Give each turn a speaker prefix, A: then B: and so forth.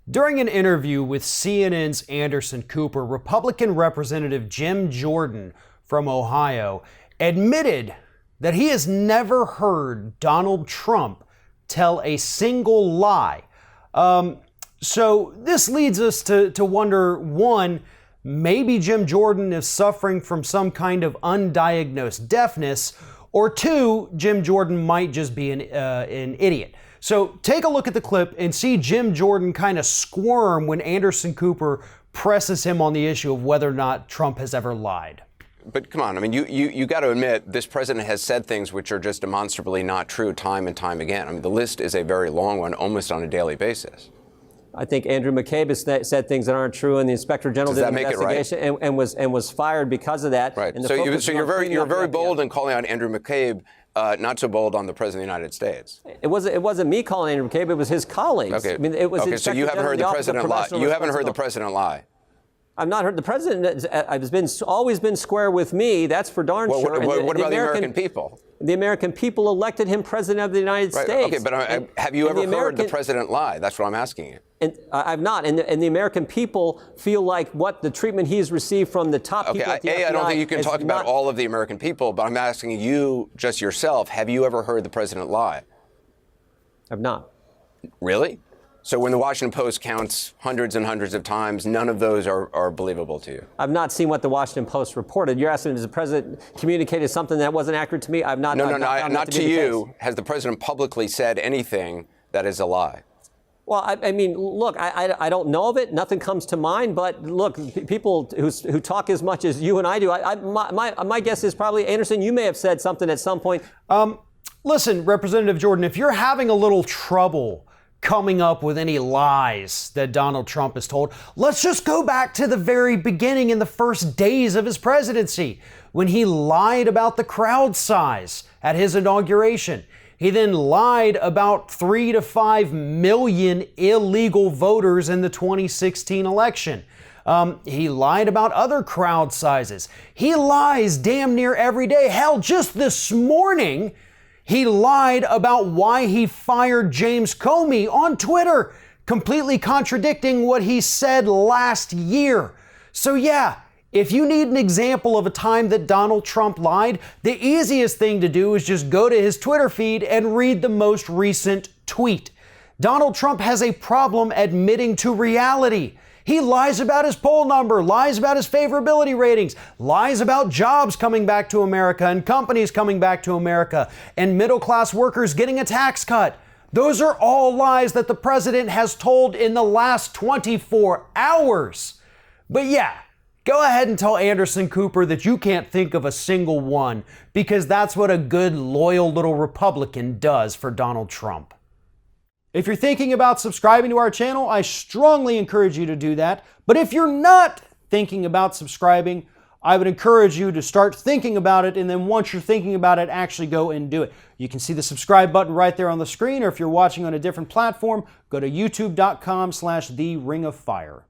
A: During an interview with CNN's Anderson Cooper, Republican Representative Jim Jordan from Ohio admitted that he has never heard Donald Trump tell a single lie. So this leads us to wonder, one, maybe Jim Jordan is suffering from some kind of undiagnosed deafness, or two, Jim Jordan might just be an idiot. So take a look at the clip and see Jim Jordan kind of squirm when Anderson Cooper presses him on the issue of whether or not Trump has ever lied.
B: But come on, I mean, you got to admit this president has said things which are just demonstrably not true time and time again. I mean, the list is a very long one, almost on a daily basis.
C: I think Andrew McCabe has said things that aren't true, and the Inspector General did an investigation and was fired because of that.
B: Right. So you're very bold in calling out Andrew McCabe. Not so bold on the President of the United States.
C: It wasn't me calling Andrew McCabe. It was his colleagues.
B: Okay.
C: I mean, it was
B: okay. So you haven't heard the president lie. You haven't heard the president lie.
C: I've not heard the president. Has always been square with me. That's for darn sure.
B: What about the American people?
C: The American people elected him president of the United States.
B: Okay, but have you ever heard the president lie? That's what I'm asking you.
C: And I've not. And the American people feel like what the treatment he's received from the top people at the FBI.
B: I don't think you can talk about all of the American people, but I'm asking you just yourself. Have you ever heard the president lie?
C: I've not.
B: Really? So when the Washington Post counts hundreds and hundreds of times, none of those are believable to you? I've
C: not seen what the Washington Post reported. You're asking, has the president communicated something that wasn't accurate to me? I've not.
B: No, not to you. Has the president publicly said anything that is a lie?
C: Well, I mean, look, I don't know of it. Nothing comes to mind. But look, people who talk as much as you and I do, my guess is probably, Anderson, you may have said something at some point.
A: Listen, Representative Jordan, if you're having a little trouble coming up with any lies that Donald Trump has told, let's just go back to the very beginning in the first days of his presidency, when he lied about the crowd size at his inauguration. He then lied about 3 to 5 million illegal voters in the 2016 election. He lied about other crowd sizes. He lies damn near every day. Hell, just this morning, he lied about why he fired James Comey on Twitter, completely contradicting what he said last year. So yeah, if you need an example of a time that Donald Trump lied, the easiest thing to do is just go to his Twitter feed and read the most recent tweet. Donald Trump has a problem admitting to reality. He lies about his poll number, lies about his favorability ratings, lies about jobs coming back to America and companies coming back to America and middle-class workers getting a tax cut. Those are all lies that the president has told in the last 24 hours. But yeah, go ahead and tell Anderson Cooper that you can't think of a single one, because that's what a good, loyal little Republican does for Donald Trump. If you're thinking about subscribing to our channel, I strongly encourage you to do that. But if you're not thinking about subscribing, I would encourage you to start thinking about it, and then once you're thinking about it, actually go and do it. You can see the subscribe button right there on the screen, or if you're watching on a different platform, go to youtube.com/theringofFire.